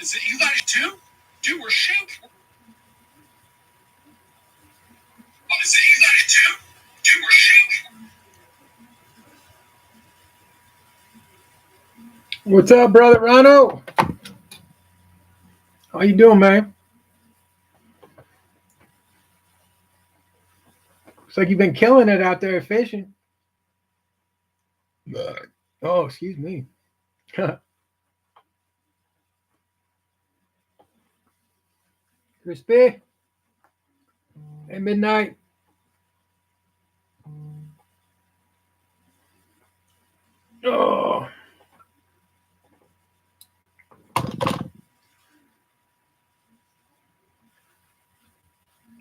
Is it you guys too? Dude, we're shank. Is it you guys too? Dude, we're shank. What's up, brother Rano? How you doing, man? Looks like you've been killing it out there fishing. Oh, excuse me. Crispy. Hey, midnight. Oh.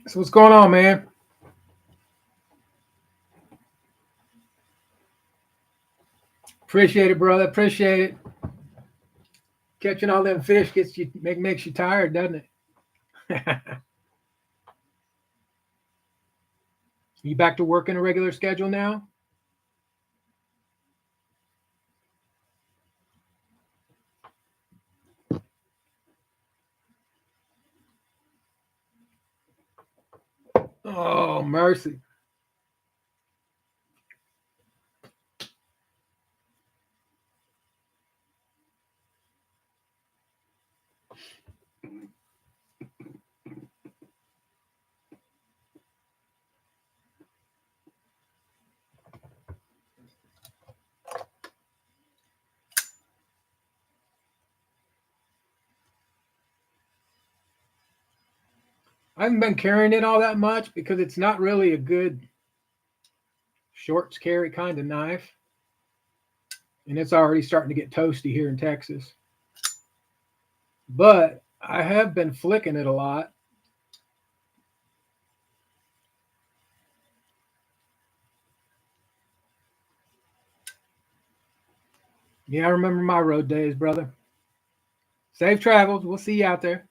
So what's going on, man? Appreciate it, brother. Appreciate it. Catching all them fish makes you tired, doesn't it? You back to working a regular schedule now? Oh, mercy. I haven't been carrying it all that much because it's not really a good shorts carry kind of knife. And it's already starting to get toasty here in Texas. But I have been flicking it a lot. Yeah, I remember my road days, brother. Safe travels. We'll see you out there.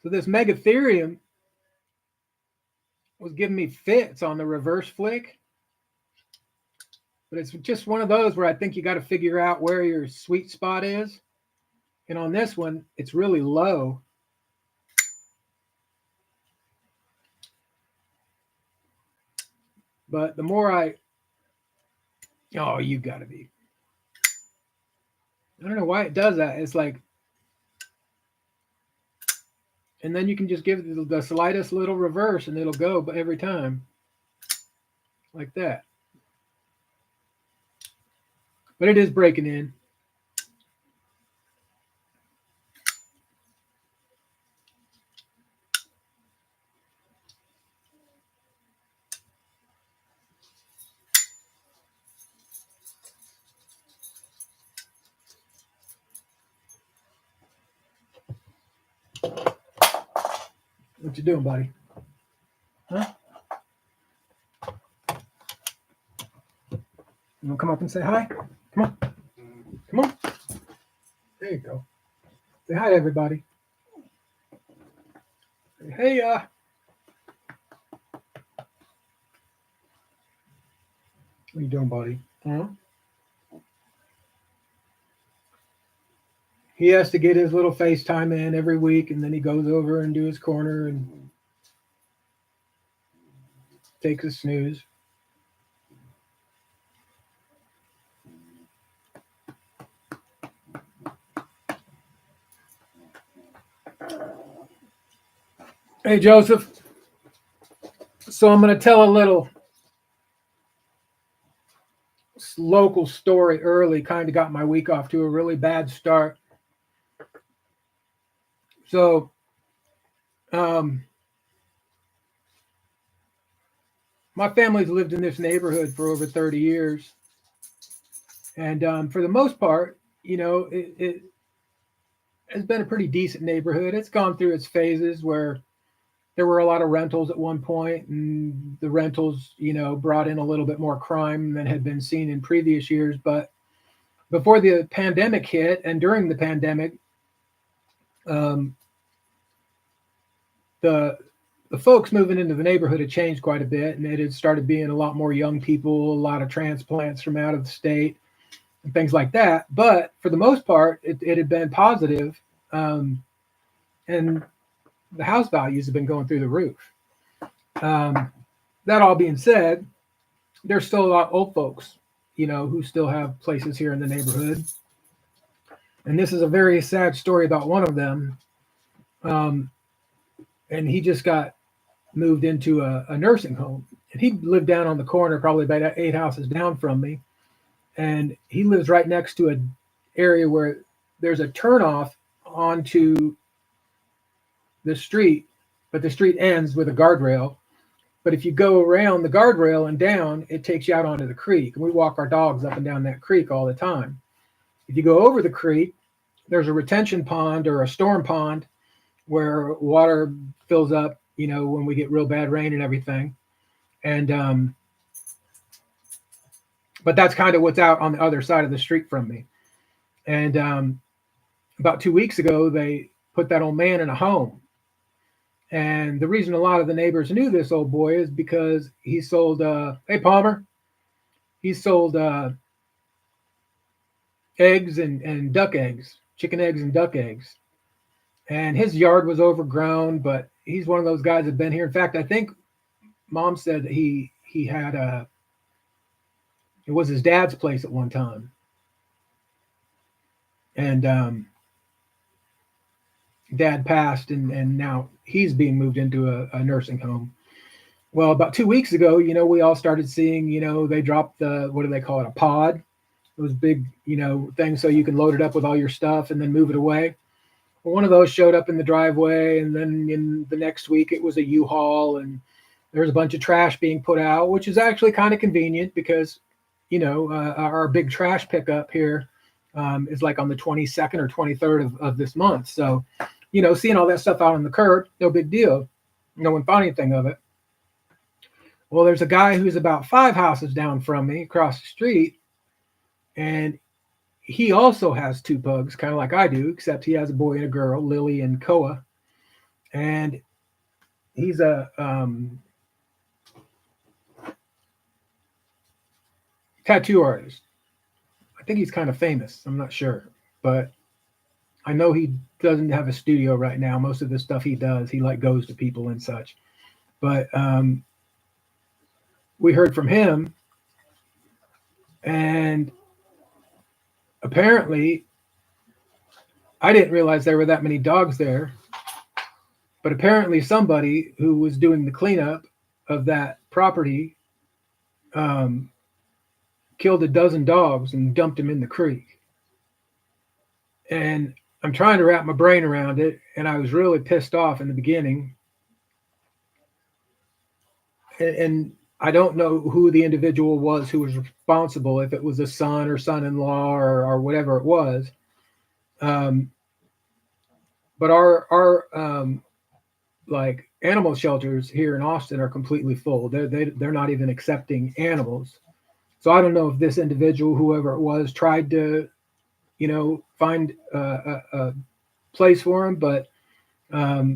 So this Megatherium was giving me fits on the reverse flick. But it's just one of those where I think you got to figure out where your sweet spot is. And on this one, it's really low. But the more oh, you got to be. I don't know why it does that. It's like, and then you can just give it the slightest little reverse and it'll go every time. Like that. But it is breaking in. What you doing, buddy? Huh? You want to come up and say hi? Come on. Come on. There you go. Say hi to everybody. Hey, what are you doing, buddy? Huh? He has to get his little FaceTime in every week, and then he goes over and do his corner and takes a snooze. Hey, Joseph. So I'm going to tell a little local story early. Kind of got my week off to a really bad start. So, my family's lived in this neighborhood for over 30 years. And for the most part, you know, it has been a pretty decent neighborhood. It's gone through its phases where there were a lot of rentals at one point, and the rentals, you know, brought in a little bit more crime than had been seen in previous years. But before the pandemic hit and during the pandemic, the the folks moving into the neighborhood had changed quite a bit, and it had started being a lot more young people, a lot of transplants from out of the state, and things like that. But for the most part, it had been positive, and the house values have been going through the roof. That all being said, there's still a lot of old folks, who still have places here in the neighborhood. And this is a very sad story about one of them. And he just got moved into a nursing home. And he lived down on the corner, probably about 8 houses down from me. And he lives right next to an area where there's a turnoff onto the street, but the street ends with a guardrail. But if you go around the guardrail and down, it takes you out onto the creek. And we walk our dogs up and down that creek all the time. If you go over the creek, there's a retention pond or a storm pond where water fills up, when we get real bad rain and everything. And but that's kind of what's out on the other side of the street from me. And about 2 weeks ago, they put that old man in a home. And the reason a lot of the neighbors knew this old boy is because he sold, hey, Palmer, he sold eggs and duck eggs, chicken eggs and duck eggs. And his yard was overgrown, but he's one of those guys that have been here. In fact, I think Mom said that he had it was his dad's place at one time. And Dad passed, and now he's being moved into a nursing home. Well, about 2 weeks ago, we all started seeing, they dropped what do they call it? A pod. Those big, things so you can load it up with all your stuff and then move it away. Well, one of those showed up in the driveway, and then in the next week it was a U-Haul, and there was a bunch of trash being put out, which is actually kind of convenient because, our big trash pickup here is like on the 22nd or 23rd of this month. So, seeing all that stuff out on the curb, no big deal. No one thought anything of it. Well, there's a guy who's about 5 houses down from me across the street, and he also has 2 pugs, kind of like I do, except he has a boy and a girl, Lily and Koa. And he's a tattoo artist. I think he's kind of famous. I'm not sure. But I know he doesn't have a studio right now. Most of the stuff he does, he goes to people and such. But we heard from him, and apparently, I didn't realize there were that many dogs there, but apparently somebody who was doing the cleanup of that property killed a dozen dogs and dumped them in the creek. And I'm trying to wrap my brain around it, and I was really pissed off in the beginning. And I don't know who the individual was who was responsible, if it was a son or son-in-law or whatever it was. But our animal shelters here in Austin are completely full. They're not even accepting animals. So I don't know if this individual, whoever it was, tried to, find a place for him. But I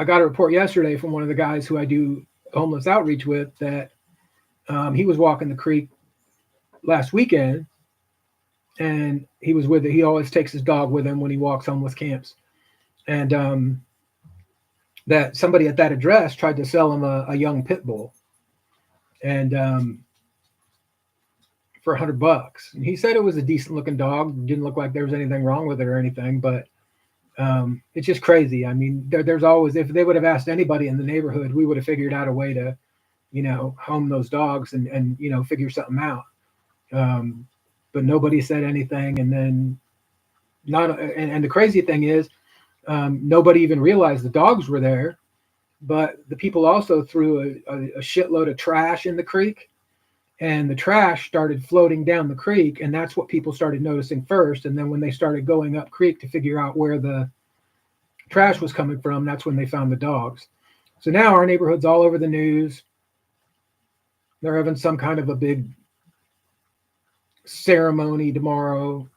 got a report yesterday from one of the guys who I do homeless outreach with that he was walking the creek last weekend, and he was with it. He always takes his dog with him when he walks homeless camps. And that somebody at that address tried to sell him a young pit bull, and for $100. And he said it was a decent looking dog. Didn't look like there was anything wrong with it or anything, but it's just crazy. I mean, there's always, if they would have asked anybody in the neighborhood, we would have figured out a way to, home those dogs and figure something out. But nobody said anything. And then and the crazy thing is, nobody even realized the dogs were there, but the people also threw a shitload of trash in the creek, and the trash started floating down the creek. And that's what people started noticing first. And then when they started going up creek to figure out where the trash was coming from, that's when they found the dogs. So now our neighborhood's all over the news. They're having some kind of a big ceremony tomorrow,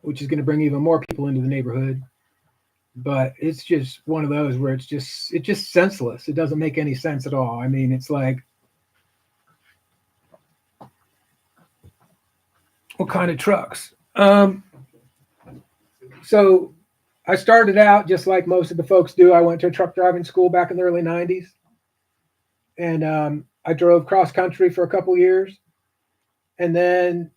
which is going to bring even more people into the neighborhood. but it's just one of those where it's just senseless. It doesn't make any sense at all. I mean, it's like, what kind of trucks? So I started out just like most of the folks do. I went to a truck driving school back in the early '90s, and I drove cross country for a couple years. And then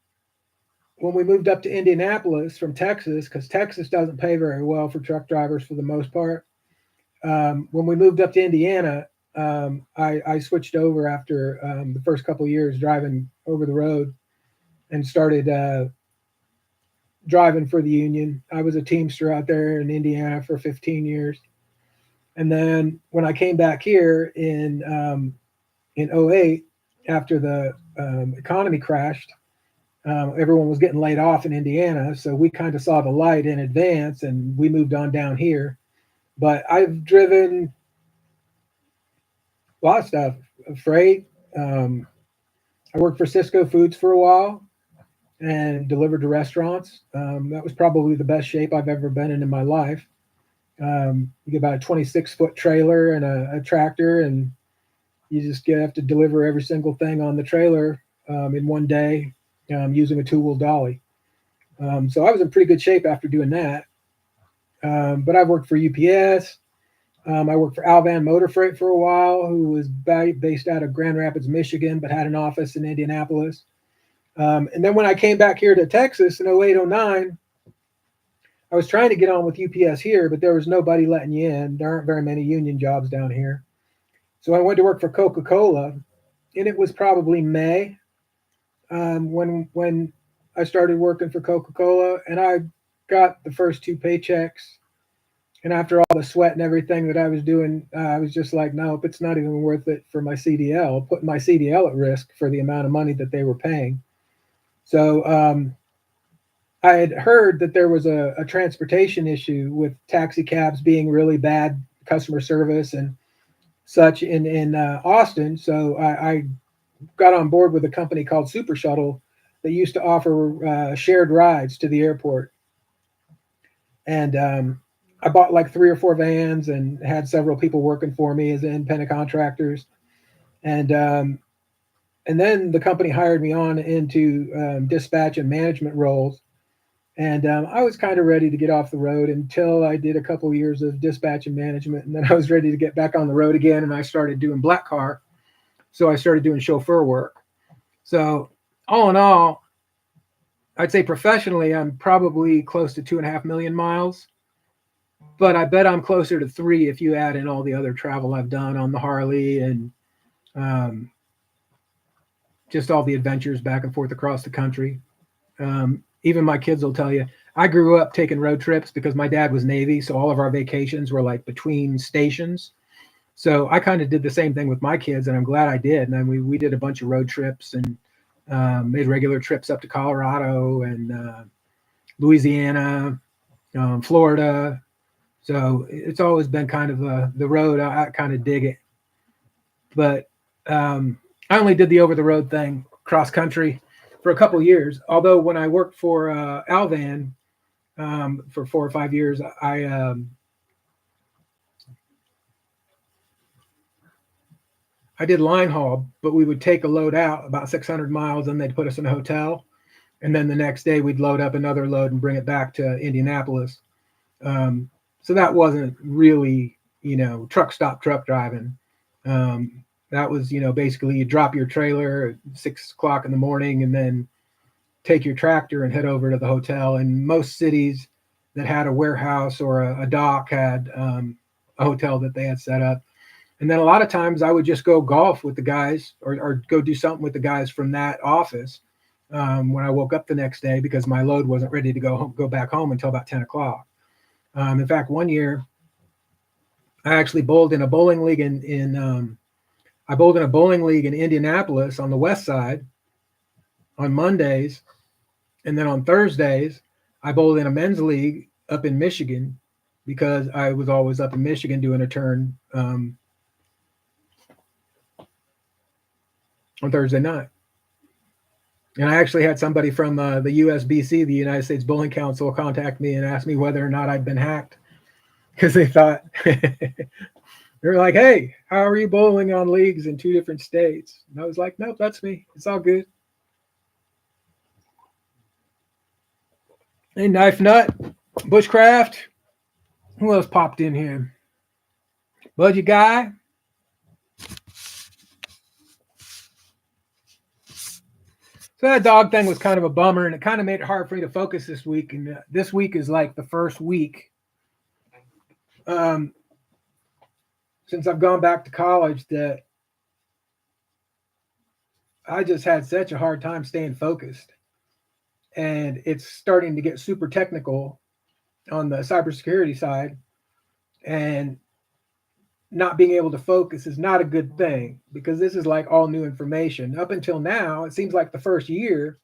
when we moved up to Indianapolis from Texas, because Texas doesn't pay very well for truck drivers for the most part, when we moved up to Indiana, I switched over after the first couple of years driving over the road and started driving for the union. I was a Teamster out there in Indiana for 15 years. And then when I came back here in '08, after the economy crashed, everyone was getting laid off in Indiana. So we kind of saw the light in advance and we moved on down here. But I've driven a lot of stuff, freight. I worked for Cisco Foods for a while and delivered to restaurants. That was probably the best shape I've ever been in my life. You get about a 26-foot trailer and a tractor, and you just have to deliver every single thing on the trailer in one day using a two-wheel dolly. So I was in pretty good shape after doing that. But I've worked for UPS. I worked for Alvan Motor Freight for a while, who was based out of Grand Rapids, Michigan, but had an office in Indianapolis. And then when I came back here to Texas in '08, '09, I was trying to get on with UPS here, but there was nobody letting you in. There aren't very many union jobs down here. So I went to work for Coca-Cola, and it was probably May when I started working for Coca-Cola, and I got the first two paychecks. And after all the sweat and everything that I was doing, I was just like, nope, it's not even worth it for my CDL, putting my CDL at risk for the amount of money that they were paying. So I had heard that there was a transportation issue with taxi cabs being really bad customer service and such in Austin. So I got on board with a company called Super Shuttle that used to offer shared rides to the airport. And I bought like 3 or 4 vans and had several people working for me as independent contractors. And then the company hired me on into dispatch and management roles. And I was kind of ready to get off the road until I did a couple of years of dispatch and management. And then I was ready to get back on the road again. And I started doing black car. So I started doing chauffeur work. So all in all, I'd say professionally, I'm probably close to 2.5 million miles. But I bet I'm closer to 3 if you add in all the other travel I've done on the Harley and um, just all the adventures back and forth across the country. Even my kids will tell you, I grew up taking road trips because my dad was Navy. So all of our vacations were like between stations. So I kind of did the same thing with my kids, and I'm glad I did. And then we did a bunch of road trips and made regular trips up to Colorado and Louisiana, Florida. So it's always been kind of the road. I kind of dig it. But I only did the over the road thing cross country for a couple of years. Although when I worked for Alvan for 4 or 5 years, I did line haul, but we would take a load out about 600 miles and they'd put us in a hotel. And then the next day we'd load up another load and bring it back to Indianapolis. So that wasn't really, truck stop truck driving. That was, basically you drop your trailer at 6 o'clock in the morning and then take your tractor and head over to the hotel. And most cities that had a warehouse or a dock had a hotel that they had set up. And then a lot of times I would just go golf with the guys or go do something with the guys from that office when I woke up the next day because my load wasn't ready to go back home until about 10 o'clock. In fact, one year I actually bowled in a bowling league I bowled in a bowling league in Indianapolis on the west side on Mondays. And then on Thursdays, I bowled in a men's league up in Michigan because I was always up in Michigan doing a turn on Thursday night. And I actually had somebody from the USBC, the United States Bowling Council, contact me and ask me whether or not I'd been hacked. because they thought they were like, "Hey, how are you bowling on leagues in 2 different states?" And I was like, "Nope, that's me. It's all good." Hey, Knife Nut, Bushcraft. Who else popped in here? Budgie Guy. So that dog thing was kind of a bummer, and it kind of made it hard for me to focus this week. And this week is like the first week since I've gone back to college that I just had such a hard time staying focused. And it's starting to get super technical on the cybersecurity side. And not being able to focus is not a good thing because this is like all new information. Up until now, it seems like the first year,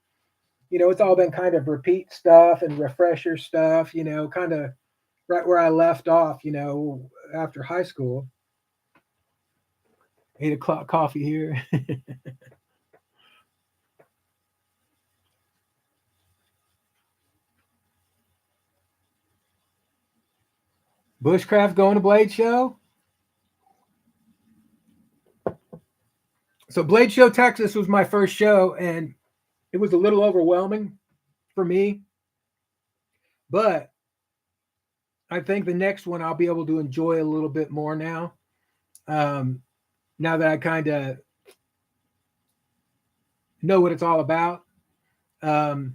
it's all been kind of repeat stuff and refresher stuff, kind of right where I left off, after high school. 8 o'clock coffee here. Bushcraft going to Blade Show. So Blade Show Texas was my first show, and it was a little overwhelming for me. But I think the next one I'll be able to enjoy a little bit more now. Now that I kind of know what it's all about. It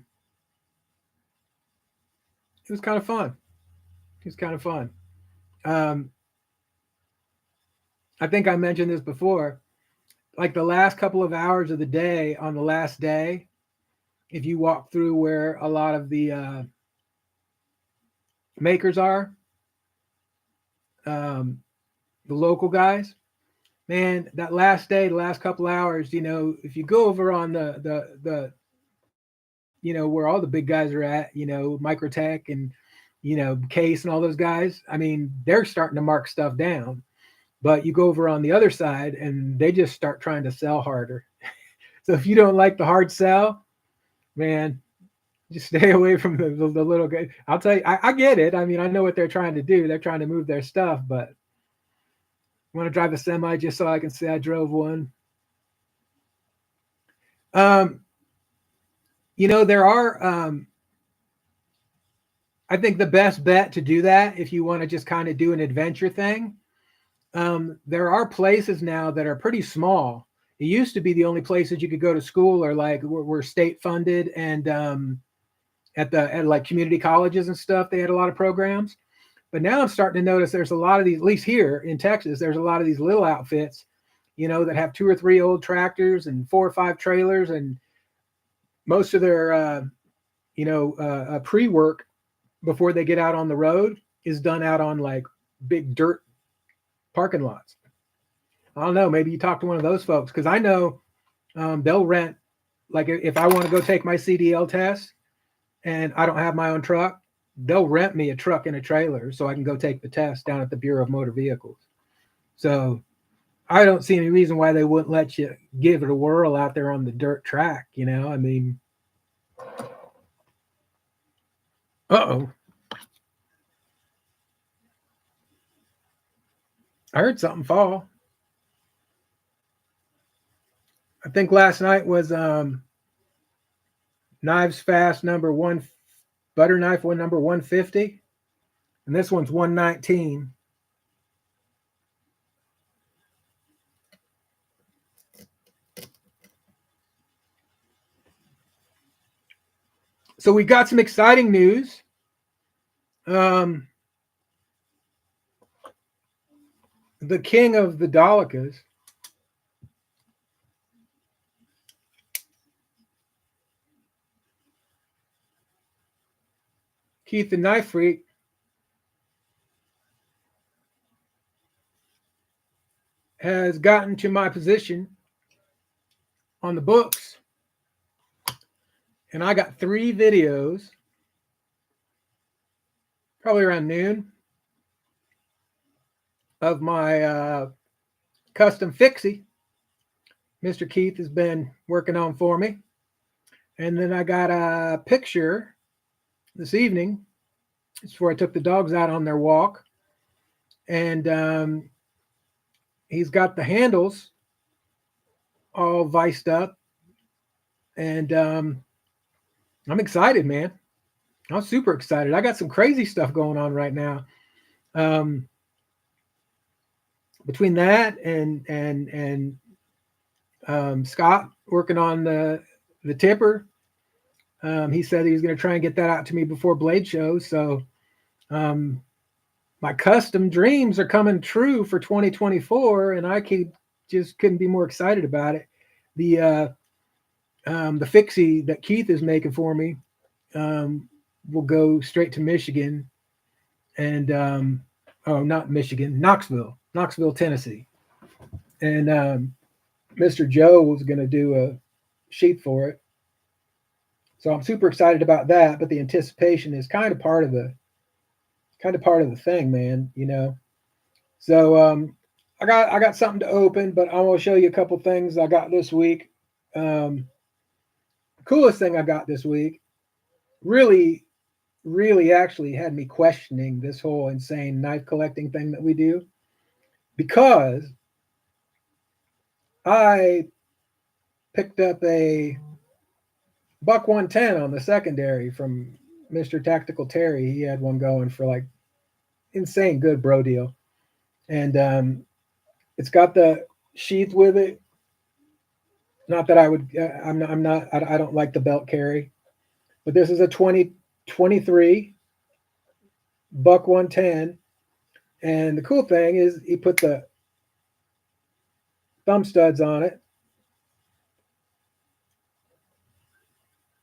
was kind of fun. I think I mentioned this before. Like the last couple of hours of the day on the last day, if you walk through where a lot of the makers are, the local guys, man, that last day, the last couple hours, if you go over on the where all the big guys are at, Microtech and, Case and all those guys, I mean, they're starting to mark stuff down. But you go over on the other side and they just start trying to sell harder. So if you don't like the hard sell, man, just stay away from the little guy. I'll tell you, I get it. I mean, I know what they're trying to do. They're trying to move their stuff, but I want to drive a semi just so I can say I drove one. There are, I think the best bet to do that, if you want to just kind of do an adventure thing, there are places now that are pretty small. It used to be the only places you could go to school or like were state funded, and at like community colleges and stuff, they had a lot of programs. But now I'm starting to notice there's a lot of these, at least here in Texas, there's a lot of these little outfits, that have 2 or 3 old tractors and 4 or 5 trailers, and most of their pre-work before they get out on the road is done out on like big dirt parking lots. I don't know. Maybe you talk to one of those folks, because I know they'll rent. Like if I want to go take my CDL test and I don't have my own truck, they'll rent me a truck and a trailer so I can go take the test down at the Bureau of Motor Vehicles. So I don't see any reason why they wouldn't let you give it a whirl out there on the dirt track. I mean, uh-oh. I heard something fall. I think last night was Knives Fast number 1, Butter Knife one number 150, and this one's 119. So we got some exciting news. The king of the Dolikas, Keith the Knife Freak, has gotten to my position on the books, and I got 3 videos, probably around noon, of my custom fixie Mr. Keith has been working on for me. And then I got a picture this evening. It's before I took the dogs out on their walk. and he's got the handles all viced up, and I'm excited, man. I'm super excited. I got some crazy stuff going on right now. Um, between that and Scott working on the tipper, he said he was going to try and get that out to me before Blade Show. So um, my custom dreams are coming true for 2024, and I just couldn't be more excited about it. The fixie that Keith is making for me will go straight to Michigan, and not Michigan, Knoxville, Tennessee, and Mr. Joe was going to do a sheath for it. So I'm super excited about that, but the anticipation is kind of part of the thing, man, you know. So I got something to open, but I want to show you a couple things I got this week. The coolest thing I got this week really actually had me questioning this whole insane knife collecting thing that we do, because I picked up a buck 110 on the secondary from Mr. Tactical Terry. He had one going for like insane good bro deal, and it's got the sheath with it. Not that I would, I don't like the belt carry, but this is a 2023 buck 110, and the cool thing is he put the thumb studs on it.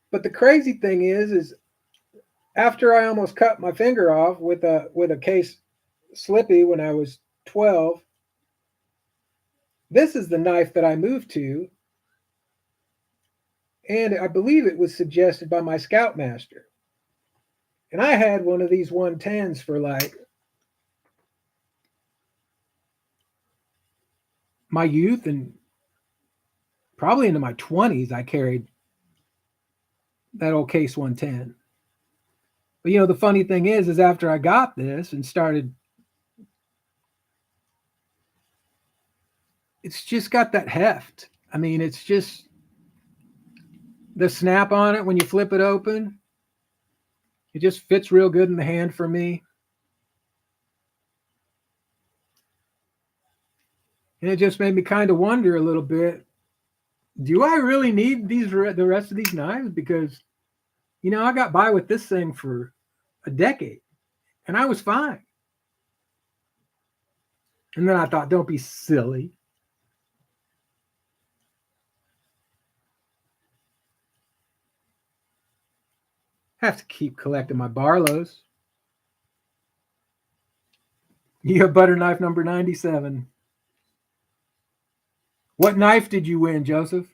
But the crazy thing is after I almost cut my finger off with a case slippy when I was 12, this is the knife that I moved to, and I believe it was suggested by my scoutmaster. And I had one of these 110s for like my youth, and probably into my 20s I carried that old case 110. But you know, the funny thing is after I got this and started, it's just got that heft. I mean, it's just the snap on it when you flip it open. It just fits real good in the hand for me. And it just made me kind of wonder a little bit, do I really need the rest of these knives? Because, you know, I got by with this thing for a decade and I was fine. And then I thought, don't be silly. I have to keep collecting my Barlows. You have butter knife number 97. What knife did you win, Joseph?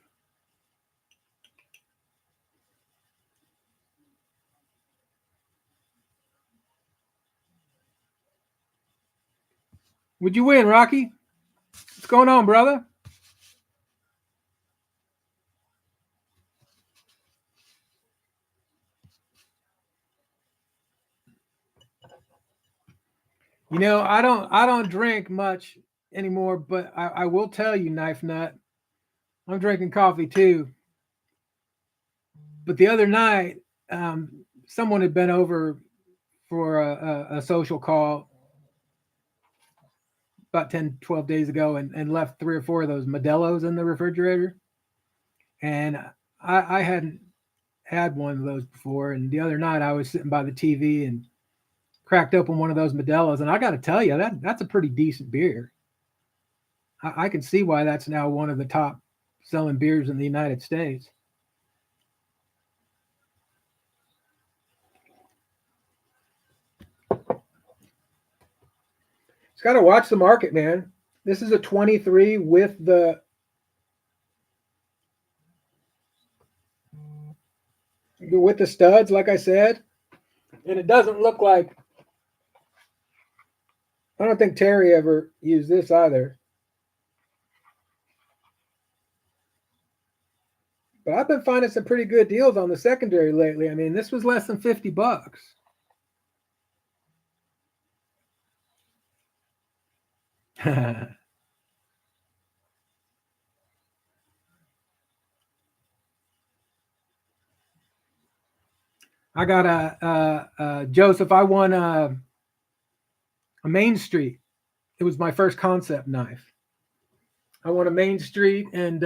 Would you win, Rocky? What's going on, brother? You know, I don't drink much anymore, but I will tell you, Knife Nut, I'm drinking coffee too. But the other night, someone had been over for a social call about 10, 12 days ago and left 3 or 4 of those Modelo's in the refrigerator. And I hadn't had one of those before. And the other night I was sitting by the TV and cracked open one of those Modelo's. And I got to tell you, that's a pretty decent beer. I can see why that's now one of the top selling beers in the United States. It's got to watch the market, man. This is a 23 with the studs, like I said. And it doesn't look like, I don't think Terry ever used this either. But I've been finding some pretty good deals on the secondary lately. I mean, this was less than $50. I got Joseph. I won a Main Street. It was my first concept knife. I won a Main Street, and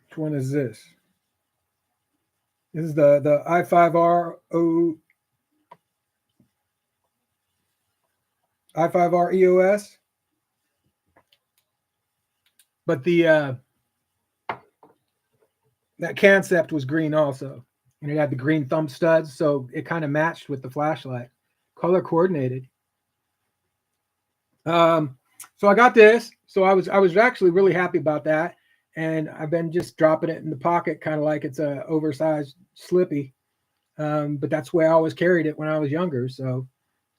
which one is this? This is the I5R EOS. But the that concept was green also, and it had the green thumb studs, so it kind of matched with the flashlight, color coordinated. So I got this. So I was actually really happy about that, and I've been just dropping it in the pocket, kind of like it's a oversized Slippy. But that's the way I always carried it when I was younger. So,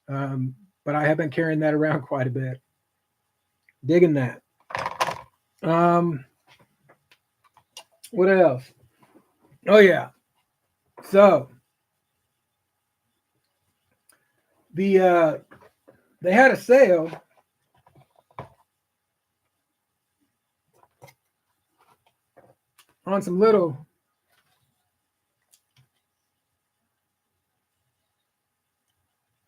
but I have been carrying that around quite a bit. Digging that. What else? Oh yeah. So they had a sale on some little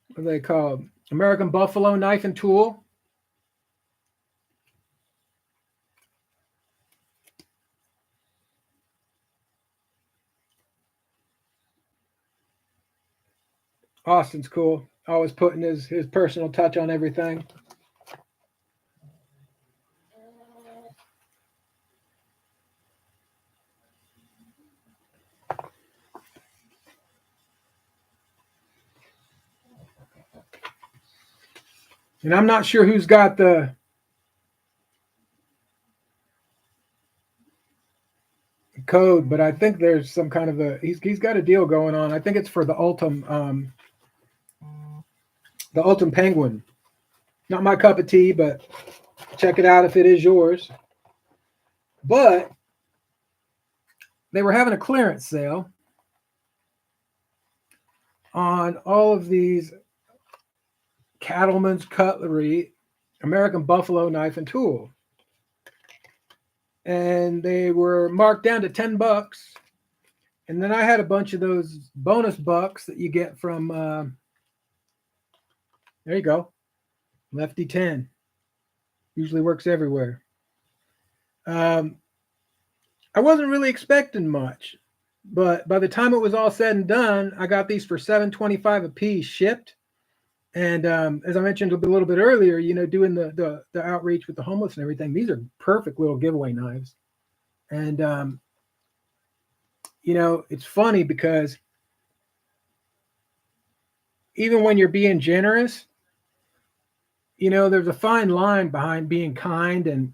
what are they called? American Buffalo knife and tool. Austin's cool. Always putting his personal touch on everything. And I'm not sure who's got the code, but I think there's some kind of a he's got a deal going on. I think it's for the Ultim Penguin. Not my cup of tea, but check it out if it is yours. But they were having a clearance sale on all of these Cattleman's Cutlery, American Buffalo knife and tool. And they were marked down to $10. And then I had a bunch of those bonus bucks that you get from, there you go, Lefty 10. Usually works everywhere. I wasn't really expecting much, but by the time it was all said and done, I got these for $7.25 a piece shipped. And as I mentioned a little bit earlier, doing the outreach with the homeless and everything, these are perfect little giveaway knives. And, it's funny because even when you're being generous, there's a fine line behind being kind and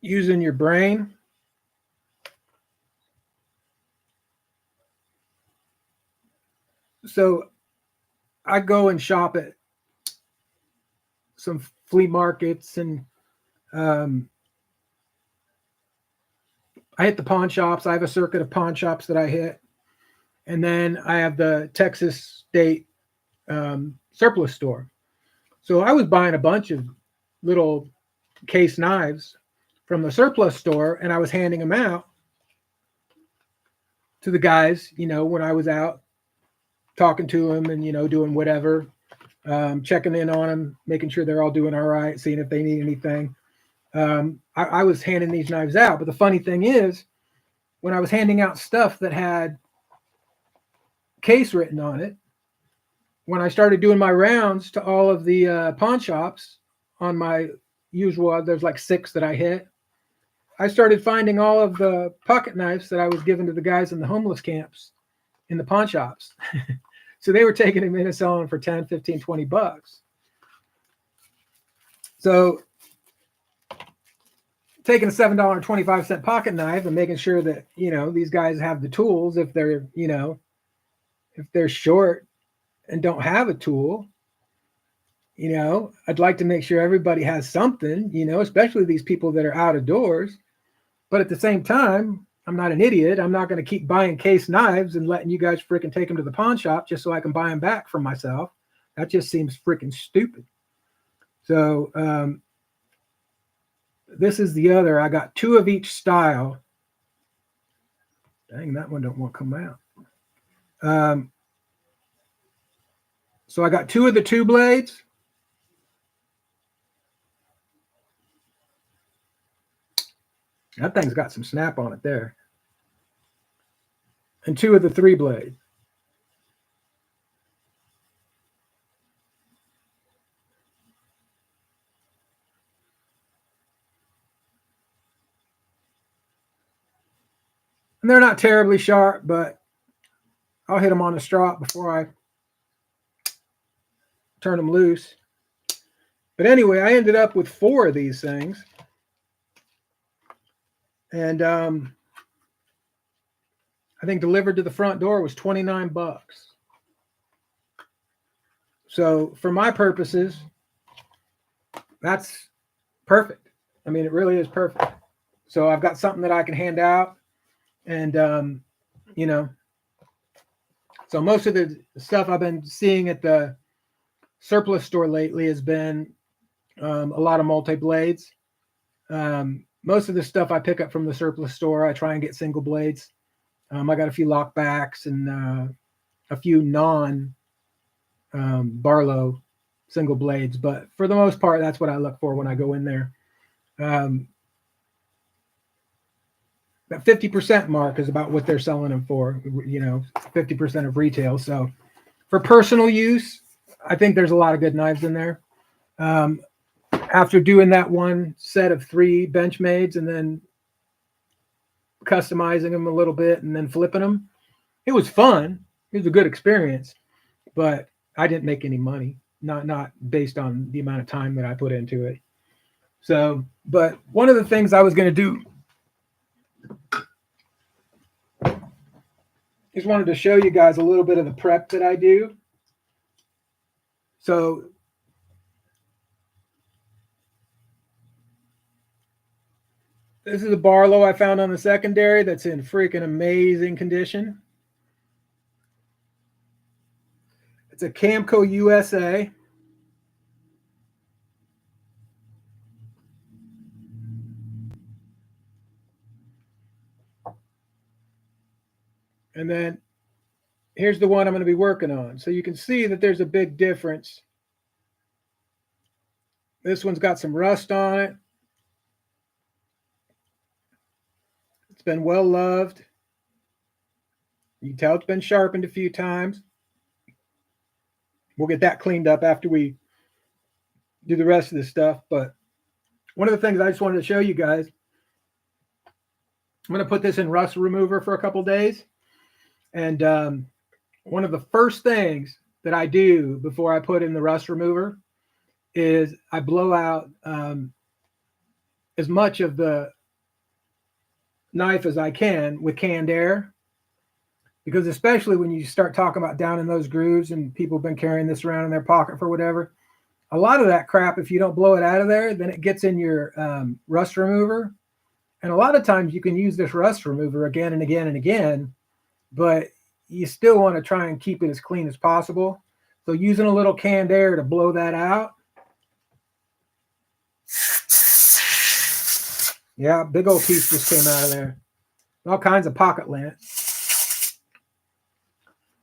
using your brain. So I go and shop at some flea markets, and I hit the pawn shops. I have a circuit of pawn shops that I hit. And then I have the Texas State surplus store. So I was buying a bunch of little case knives from the surplus store, and I was handing them out to the guys, when I was out talking to them and, doing whatever, checking in on them, making sure they're all doing all right, seeing if they need anything. I was handing these knives out. But the funny thing is, when I was handing out stuff that had case written on it, when I started doing my rounds to all of the pawn shops on my usual, there's like 6 that I hit, I started finding all of the pocket knives that I was giving to the guys in the homeless camps in the pawn shops. So they were taking them in and selling them for 10, 15, 20 bucks. So taking a $7.25 pocket knife and making sure that, these guys have the tools if they're, if they're short and don't have a tool, You know, I'd like to make sure everybody has something, you know, especially these people that are out of doors. But at the same time, I'm not an idiot. I'm not going to keep buying case knives and letting you guys freaking take them to the pawn shop just so I can buy them back for myself. That just seems freaking stupid. So this is the other. I got 2 of each style. Dang, that one don't want to come out. So I got 2 of the 2 blades. That thing's got some snap on it there. And 2 of the 3 blades. And they're not terribly sharp, but I'll hit them on the strop before I turn them loose. But anyway, I ended up with 4 of these things. And I think delivered to the front door was $29. So for my purposes, that's perfect. I mean, it really is perfect. So I've got something that I can hand out. And, you know, so most of the stuff I've been seeing at the surplus store lately has been a lot of multi-blades. Most of the stuff I pick up from the surplus store, I try and get single blades. I got a few lockbacks and a few non-Barlow single blades. But for the most part, that's what I look for when I go in there. That 50% mark is about what they're selling them for, you know, 50% of retail. So for personal use, I think there's a lot of good knives in there. After doing that one set of 3 Benchmades and then customizing them a little bit and then flipping them, it was fun. It was a good experience, but I didn't make any money, not based on the amount of time that I put into it. So, but one of the things I was going to do is wanted to show you guys a little bit of the prep that I do. So this is a Barlow I found on the secondary that's in freaking amazing condition. It's a Camco USA. And then here's the one I'm going to be working on. So you can see that there's a big difference. This one's got some rust on it. It's been well loved. You can tell it's been sharpened a few times. We'll get that cleaned up after we do the rest of this stuff. But one of the things I just wanted to show you guys, I'm going to put this in rust remover for a couple days. And one of the first things that I do before I put in the rust remover is I blow out as much of the knife as I can with canned air. Because especially when you start talking about down in those grooves and people have been carrying this around in their pocket for whatever, a lot of that crap, if you don't blow it out of there, then it gets in your rust remover. And a lot of times you can use this rust remover again and again and again, but you still want to try and keep it as clean as possible. So using a little canned air to blow that out. Yeah, big old piece just came out of there. All kinds of pocket lint.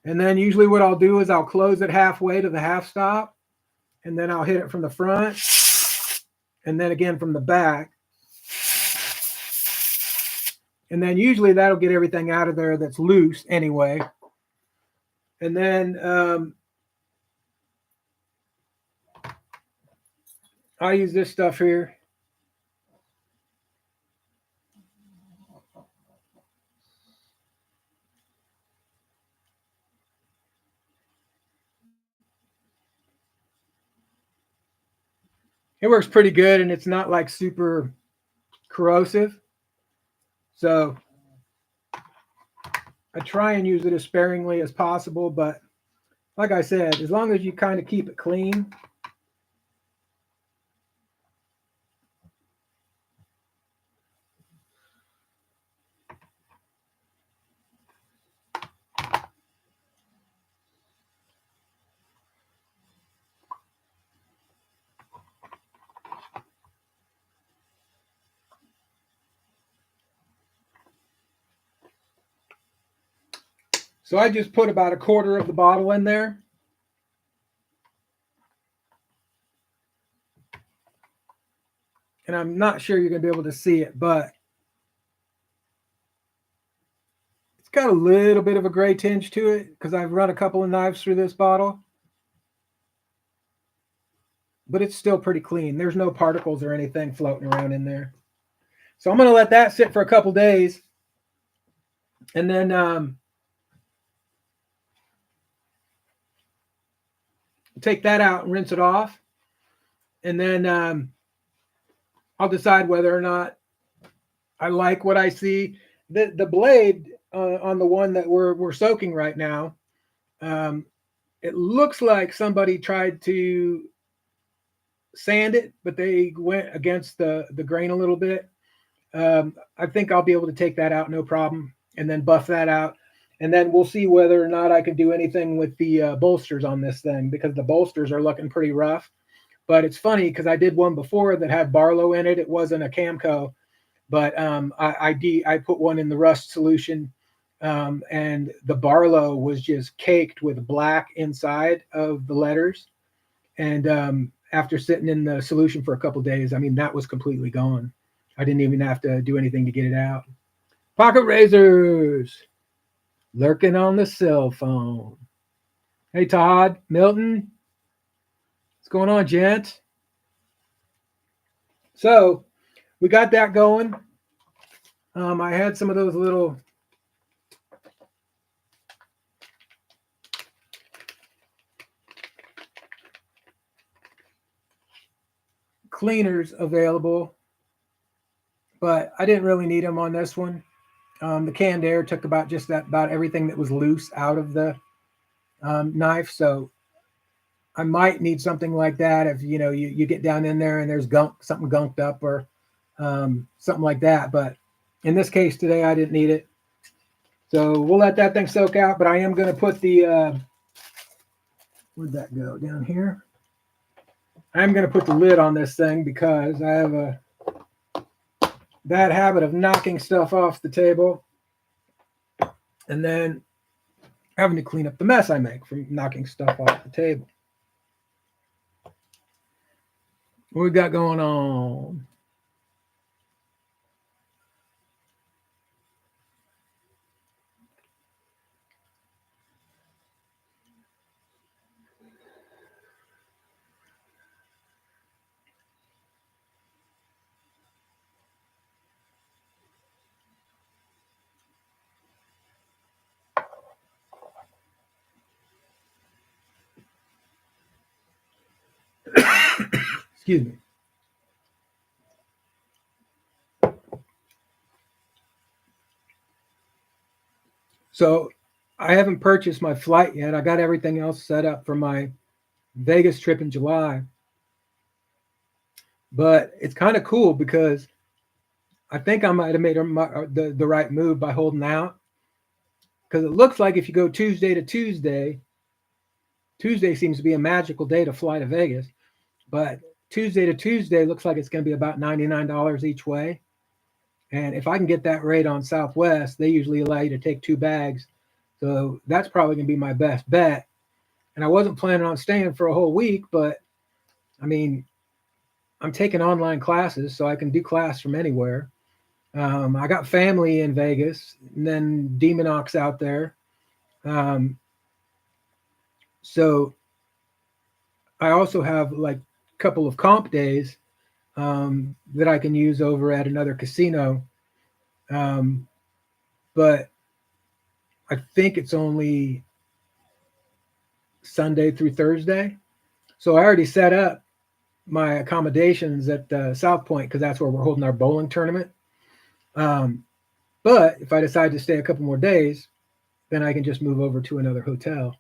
And then usually what I'll do is I'll close it halfway to the half stop, and then I'll hit it from the front, and then again from the back. And then usually that'll get everything out of there that's loose anyway. And then I use this stuff here. It works pretty good, and it's not like super corrosive. So I try and use it as sparingly as possible, but like I said, as long as you kind of keep it clean, So I just put about a quarter of the bottle in there. And I'm not sure you're going to be able to see it, but it's got a little bit of a gray tinge to it because I've run a couple of knives through this bottle. But it's still pretty clean. There's no particles or anything floating around in there. So I'm going to let that sit for a couple days. And then take that out and rinse it off. And then I'll decide whether or not I like what I see. The blade on the one that we're soaking right now, it looks like somebody tried to sand it, but they went against the grain a little bit. I think I'll be able to take that out, no problem, and then buff that out. And then we'll see whether or not I can do anything with the bolsters on this thing, because the bolsters are looking pretty rough. But it's funny because I did one before that had Barlow in it. It wasn't a Camco, but I put one in the rust solution, and the Barlow was just caked with black inside of the letters. And after sitting in the solution for a couple of days, I mean, that was completely gone. I didn't even have to do anything to get it out. Pocket razors lurking on the cell phone. Hey, Todd, Milton. What's going on, gent? So we got that going. I had some of those little cleaners available, but I didn't really need them on this one. The canned air took about everything that was loose out of the knife. So I might need something like that if you get down in there and there's something gunked up or something like that. But in this case today, I didn't need it. So we'll let that thing soak out. But I am going to put the where'd that go? Down here. I'm going to put the lid on this thing because I have a bad habit of knocking stuff off the table and then having to clean up the mess I make from knocking stuff off the table. What we got going on? Excuse me. So I haven't purchased my flight yet. I got everything else set up for my Vegas trip in July. But it's kind of cool because I think I might have made the right move by holding out. Because it looks like if you go Tuesday to Tuesday, Tuesday seems to be a magical day to fly to Vegas. But Tuesday to Tuesday looks like it's going to be about $99 each way. And if I can get that rate on Southwest, they usually allow you to take 2 bags. So that's probably going to be my best bet. And I wasn't planning on staying for a whole week, but I mean, I'm taking online classes, so I can do class from anywhere. I got family in Vegas, and then Demonox out there. So I also have like a couple of comp days that I can use over at another casino. But I think it's only Sunday through Thursday. So I already set up my accommodations at South Point because that's where we're holding our bowling tournament. But if I decide to stay a couple more days, then I can just move over to another hotel.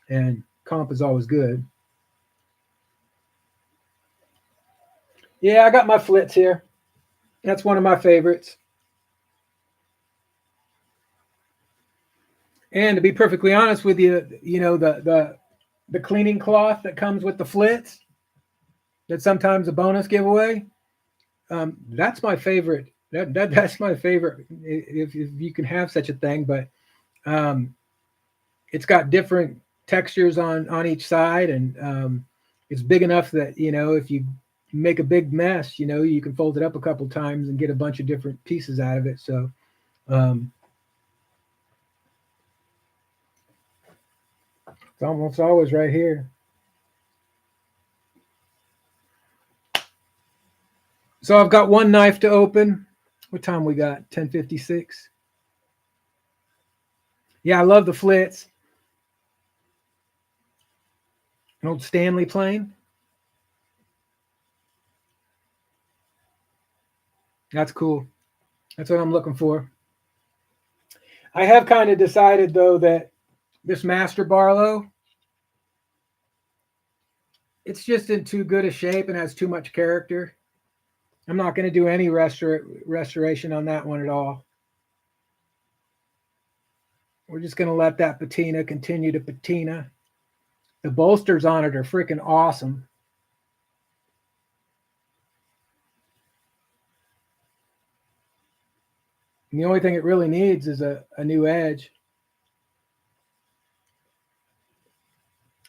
And comp is always good. Yeah, I got my flits here. That's one of my favorites. And to be perfectly honest with you, the cleaning cloth that comes with the flits, that's sometimes a bonus giveaway. That's my favorite. That's my favorite if you can have such a thing. But it's got different textures on each side, and it's big enough that if you make a big mess, you can fold it up a couple times and get a bunch of different pieces out of it. So um, it's almost always right here. So I've got one knife to open. What time we got? 10:56. Yeah, I love the flits. An old Stanley plane. That's cool. That's what I'm looking for. I have kind of decided though that this Master Barlow, it's just in too good a shape and has too much character. I'm not going to do any restoration on that one at all. We're just going to let that patina continue to patina. The bolsters on it are freaking awesome. And the only thing it really needs is a new edge.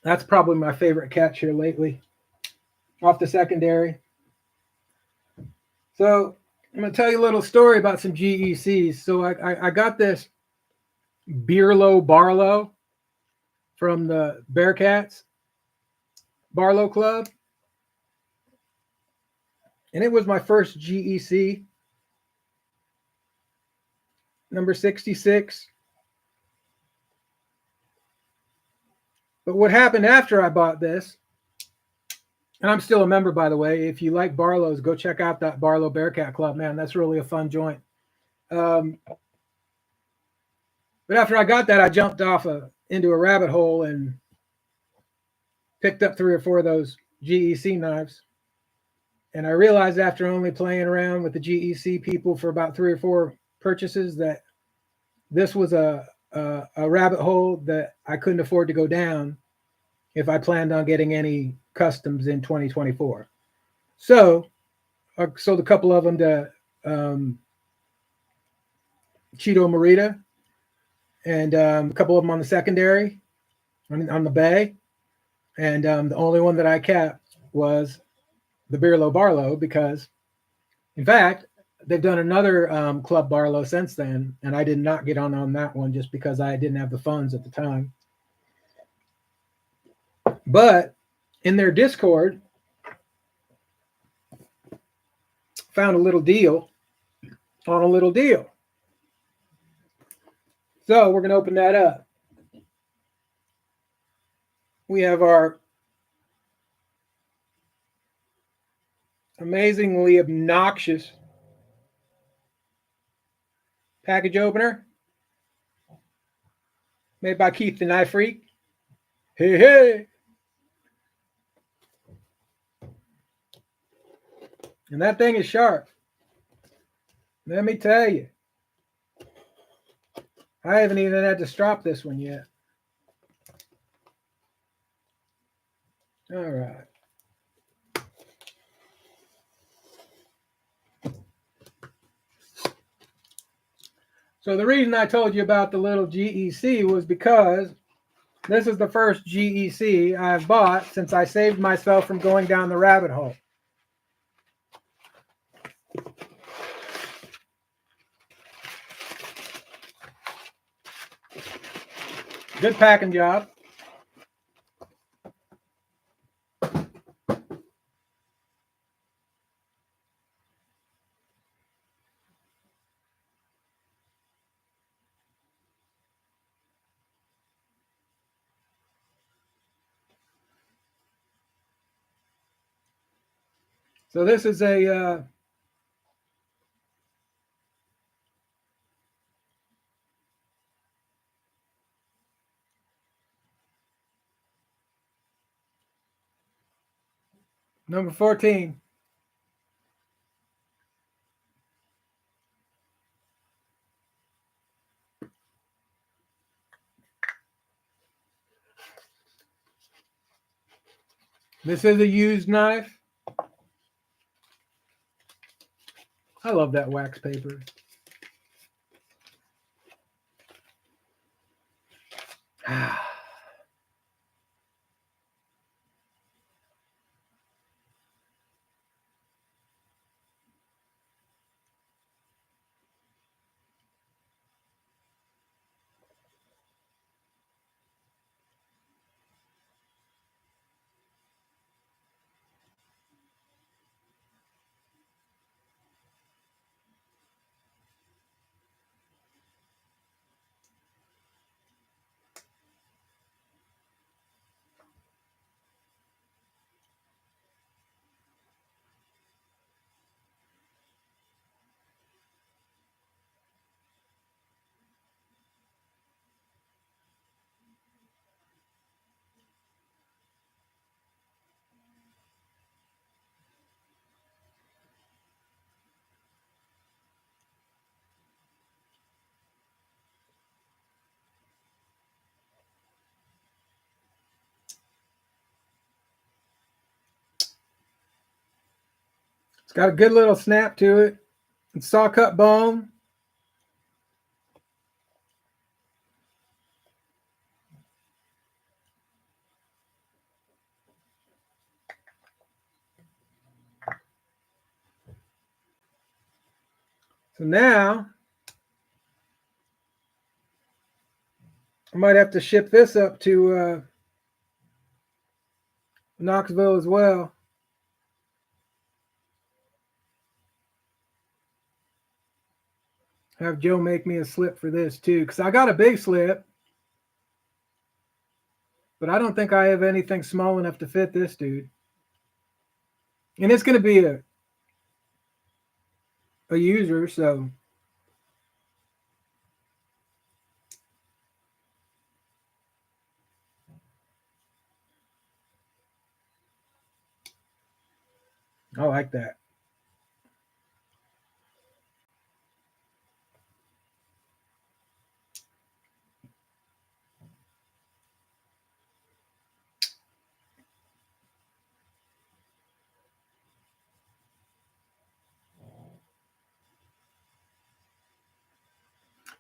That's probably my favorite catch here lately. Off the secondary. So I'm going to tell you a little story about some GECs. So I got this Beerlow Barlow from the Bearcats Barlow Club. And it was my first GEC, number 66. But what happened after I bought this, and I'm still a member, by the way. If you like Barlows, go check out that Barlow Bearcat Club, man. That's really a fun joint. But after I got that, I jumped off into a rabbit hole and picked up 3 or 4 of those GEC knives. And I realized after only playing around with the GEC people for about 3 or 4 purchases that this was a rabbit hole that I couldn't afford to go down if I planned on getting any customs in 2024. So I sold a couple of them to Cheeto Morita, and a couple of them on the secondary, on the bay. And the only one that I kept was the Beerlow Barlow, because, in fact, they've done another Club Barlow since then, and I did not get on that one just because I didn't have the funds at the time. But in their Discord, found a little deal on a little deal. So we're going to open that up. We have our amazingly obnoxious package opener made by Keith the Knife Freak. Hey, hey. And that thing is sharp. Let me tell you. I haven't even had to strop this one yet. All right. So the reason I told you about the little GEC was because this is the first GEC I've bought since I saved myself from going down the rabbit hole. Good packing job. So this is a number 14. This is a used knife. I love that wax paper. It's got a good little snap to it. It's saw cut bone. So now I might have to ship this up to Knoxville as well. Have Joe make me a slip for this too, because I got a big slip, but I don't think I have anything small enough to fit this dude. And it's going to be a user, so I like that.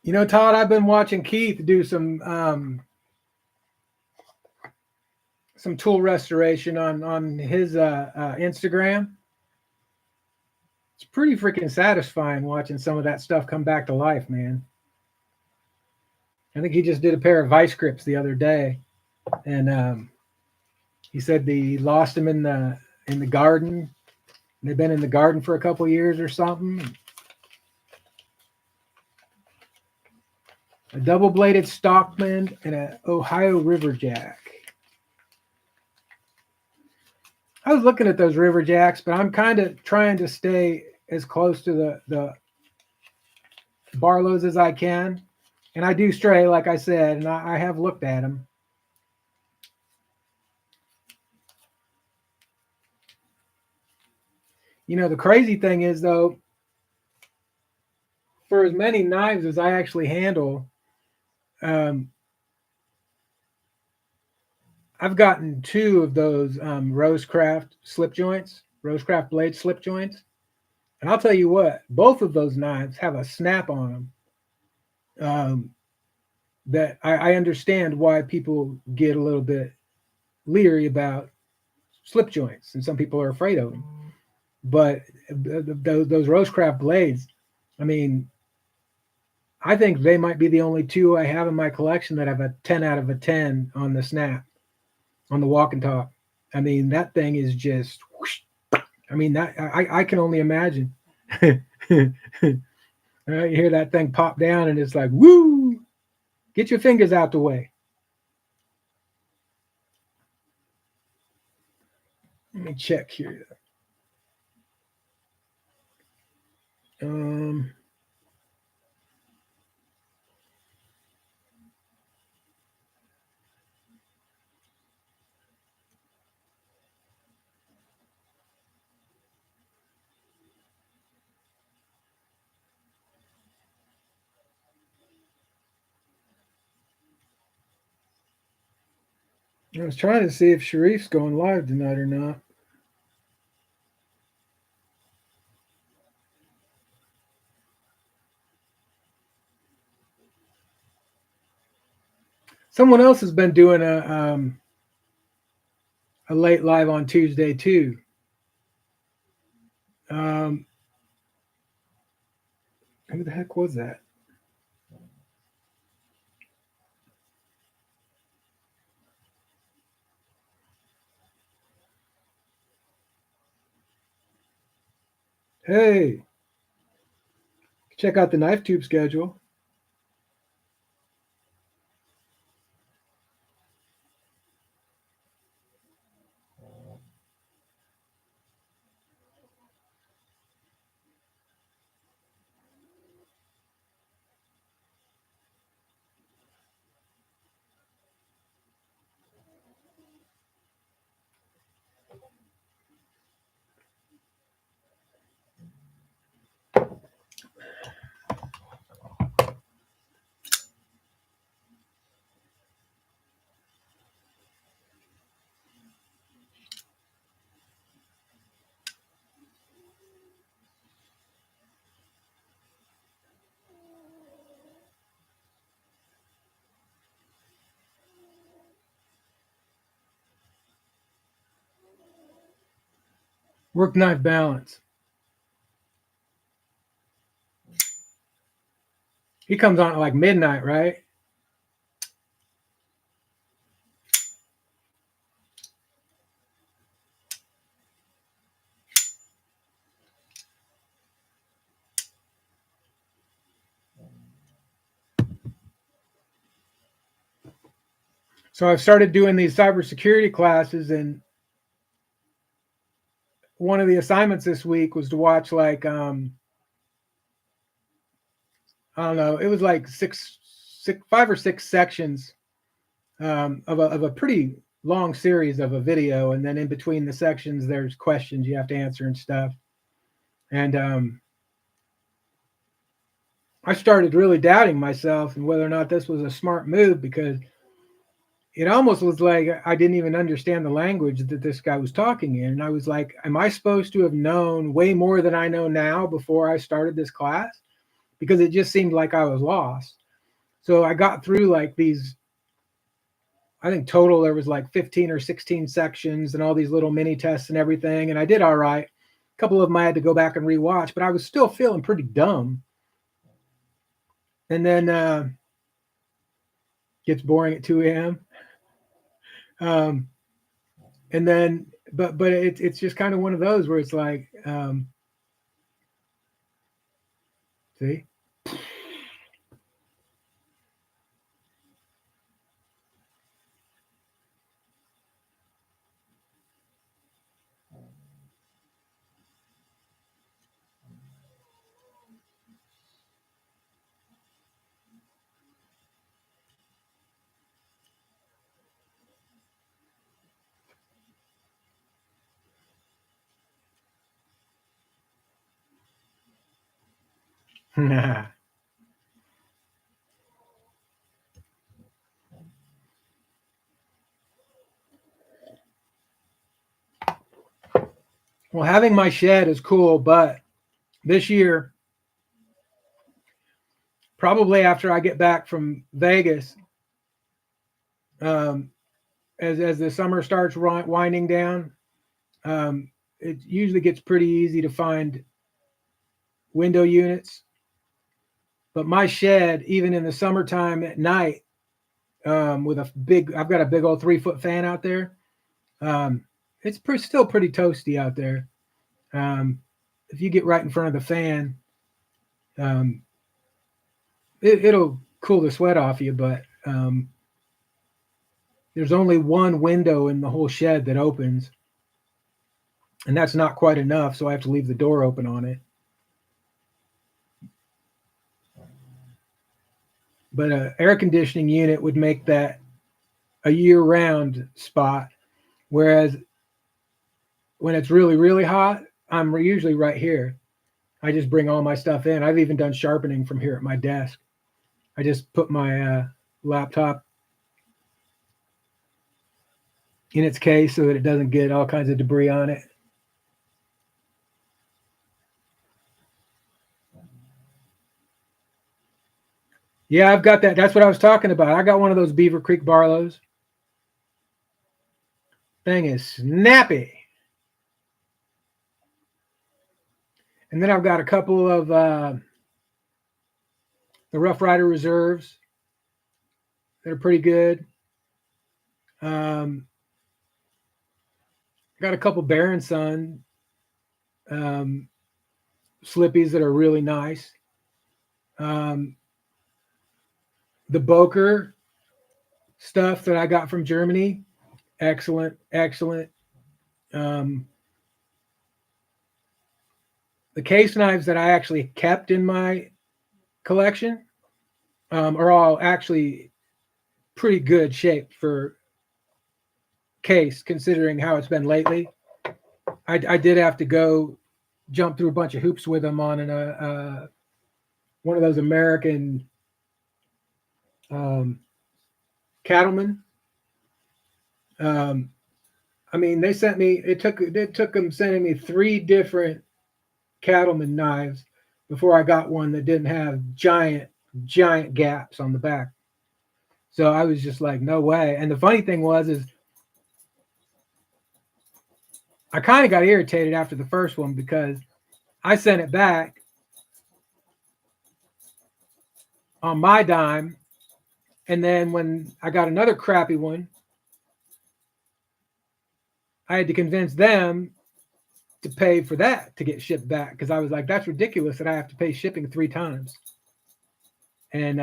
You know, Todd, I've been watching Keith do some tool restoration on his Instagram. It's pretty freaking satisfying watching some of that stuff come back to life, man. I think he just did a pair of vice grips the other day, and he said he lost them in the garden. They've been in the garden for a couple years or something. A double-bladed Stockman and an Ohio River Jack. I was looking at those River Jacks, but I'm kind of trying to stay as close to the Barlows as I can. And I do stray, like I said, and I have looked at them. You know, the crazy thing is, though, for as many knives as I actually handle, I've gotten two of those Rosecraft slip joints, Rosecraft blade slip joints. And I'll tell you what, both of those knives have a snap on them that I understand why people get a little bit leery about slip joints, and some people are afraid of them. But those Rosecraft blades, I mean, I think they might be the only two I have in my collection that have a 10 out of a 10 on the snap, on the walk and talk. I mean, that thing is just, whoosh. I mean, that I can only imagine. You hear that thing pop down and it's like, woo, get your fingers out the way. Let me check here. I was trying to see if Sharif's going live tonight or not. Someone else has been doing a late live on Tuesday too. Who the heck was that? Hey, check out the Knife Tube schedule. Work knife balance. He comes on at like midnight, right? So I've started doing these cybersecurity classes, and one of the assignments this week was to watch like I don't know, it was like five or six sections of a pretty long series of a video, and then in between the sections there's questions you have to answer and stuff. And I started really doubting myself and whether or not this was a smart move, because it almost was like I didn't even understand the language that this guy was talking in. And I was like, am I supposed to have known way more than I know now before I started this class? Because it just seemed like I was lost. So I got through like these, I think total there was like 15 or 16 sections and all these little mini tests and everything. And I did all right. A couple of them I had to go back and rewatch, but I was still feeling pretty dumb. And then gets boring at 2 a.m. And then, but it's just kind of one of those where it's like, see, well, having my shed is cool, but this year, probably after I get back from Vegas, um, as the summer starts winding down, it usually gets pretty easy to find window units. But my shed, even in the summertime at night, with I've got a big old 3-foot fan out there. It's still pretty toasty out there. If you get right in front of the fan, um, it'll cool the sweat off you, but there's only one window in the whole shed that opens, and that's not quite enough, so I have to leave the door open on it. But an air conditioning unit would make that a year-round spot, whereas when it's really, really hot, I'm usually right here. I just bring all my stuff in. I've even done sharpening from here at my desk. I just put my laptop in its case so that it doesn't get all kinds of debris on it. Yeah, I've got that. That's what I was talking about. I got one of those Beaver Creek Barlows. Thing is snappy. And then I've got a couple of the Rough Rider Reserves that are pretty good. Got a couple Baron Sun um, slippies that are really nice. Um, the Boker stuff that I got from Germany, excellent, excellent. Um, the case knives that I actually kept in my collection are all actually pretty good shape for case, considering how it's been lately. I did have to go jump through a bunch of hoops with them on one of those American cattlemen. I mean, they sent me. It took them sending me 3 different cattleman knives before I got one that didn't have giant gaps on the back. So I was just like, no way. And the funny thing is I kind of got irritated after the first one because I sent it back on my dime, and then when I got another crappy one, I had to convince them to pay for that to get shipped back because I was like, that's ridiculous that I have to pay shipping 3 times. And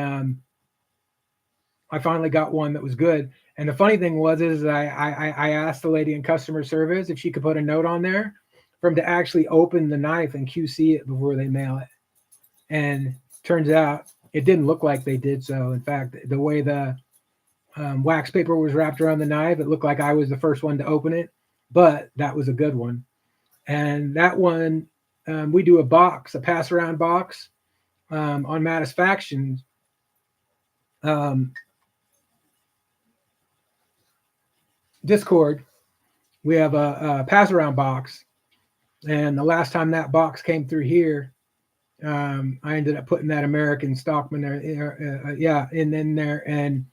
I finally got one that was good. And the funny thing is I asked the lady in customer service if she could put a note on there for them to actually open the knife and QC it before they mail it. And turns out it didn't look like they did so. In fact, the way the wax paper was wrapped around the knife, it looked like I was the first one to open it, but that was a good one. And that one, we do a pass around box on Matisfaction. Discord, we have a pass around box, and the last time that box came through here, I ended up putting that American Stockman there, in there, and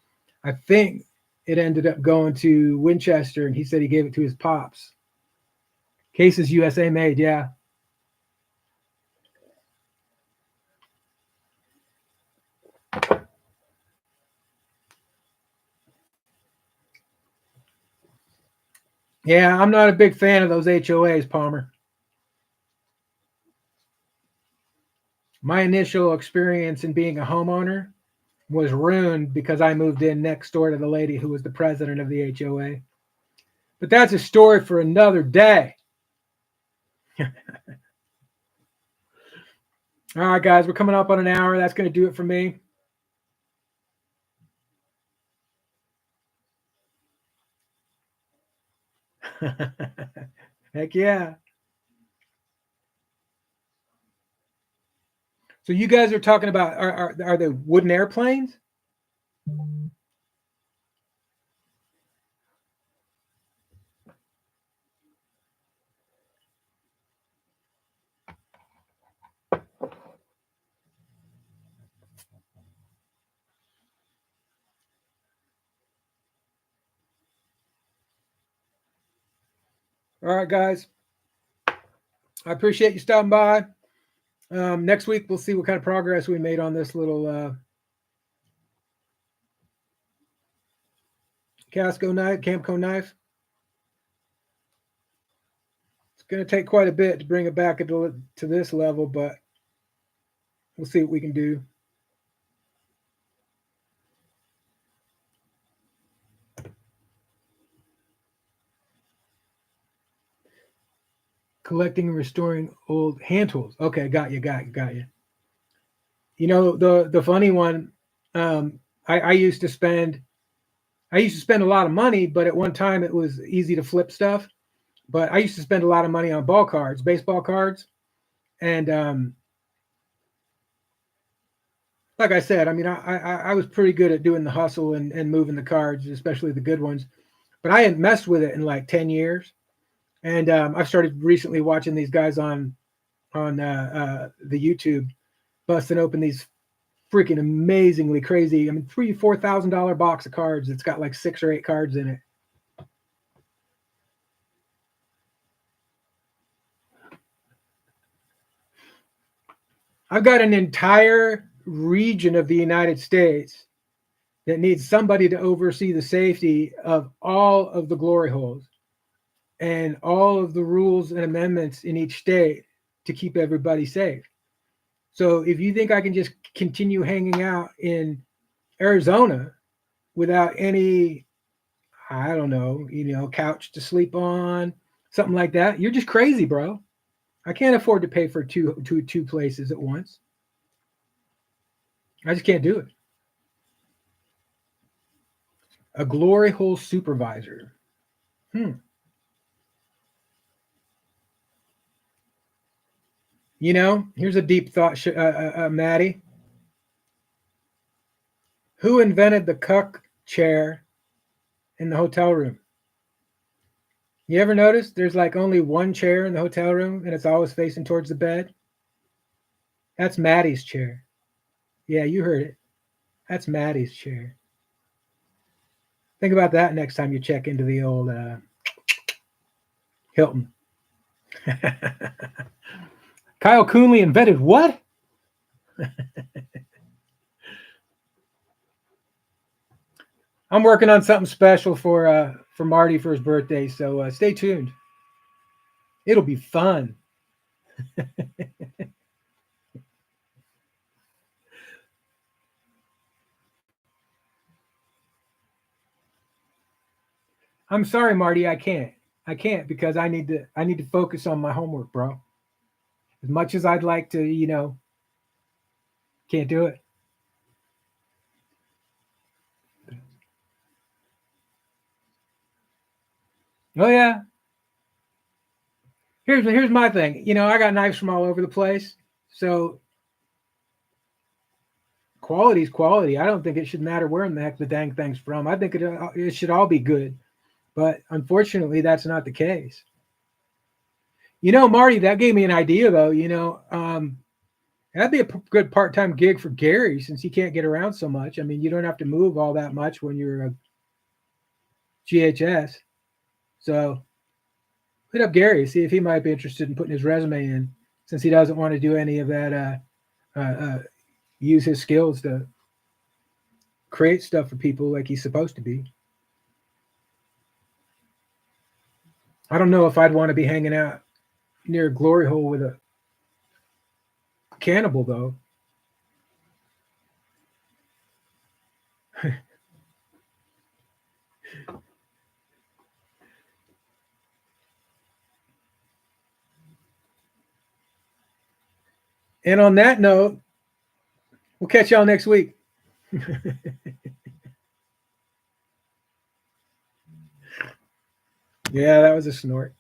I think it ended up going to Winchester, and he said he gave it to his pops. Cases USA made, yeah. Yeah, I'm not a big fan of those HOAs, Palmer. My initial experience in being a homeowner was ruined because I moved in next door to the lady who was the president of the HOA. But that's a story for another day. All right, guys, we're coming up on an hour. That's going to do it for me. Heck yeah. So you guys are talking about are the wooden airplanes? All right, guys. I appreciate you stopping by. Next week we'll see what kind of progress we made on this little Casco knife, Camco knife. It's going to take quite a bit to bring it back to this level, but we'll see what we can do. Collecting and restoring old hand tools. Okay, got you. You know, the funny one, I used to spend a lot of money, but at one time it was easy to flip stuff. But I used to spend a lot of money on ball cards, baseball cards, and like I said, I mean, I was pretty good at doing the hustle and moving the cards, especially the good ones. But I hadn't messed with it in like 10 years, and I've started recently watching these guys on the YouTube busting open these freaking amazingly crazy. I mean, $3,000-$4,000 box of cards. It's got like 6 or 8 cards in it. I've got an entire region of the United States that needs somebody to oversee the safety of all of the glory holes and all of the rules and amendments in each state to keep everybody safe. So if you think I can just continue hanging out in Arizona without any, I don't know, couch to sleep on, something like that, you're just crazy, bro. I can't afford to pay for two places at once. I just can't do it. A glory hole supervisor. Here's a deep thought, Maddie. Who invented the cuck chair in the hotel room? You ever notice there's like only one chair in the hotel room and it's always facing towards the bed? That's Maddie's chair. Yeah, you heard it. That's Maddie's chair. Think about that next time you check into the old Hilton. Kyle Coonley invented what? I'm working on something special for Marty for his birthday, so stay tuned. It'll be fun. I'm sorry, Marty, I can't. I can't because I need to focus on my homework, bro. As much as I'd like to, can't do it. Oh yeah. Here's my thing. I got knives from all over the place. So quality is quality. I don't think it should matter where in the heck the dang thing's from. I think it should all be good. But unfortunately, that's not the case. Marty, that gave me an idea though. That'd be a good part-time gig for Gary since he can't get around so much. I mean, you don't have to move all that much when you're a GHS. So hit up Gary, see if he might be interested in putting his resume in, since he doesn't want to do any of that. Use his skills to create stuff for people like he's supposed to be. I don't know if I'd want to be hanging out near a glory hole with a cannibal, though. And on that note, we'll catch y'all next week. Yeah, that was a snort.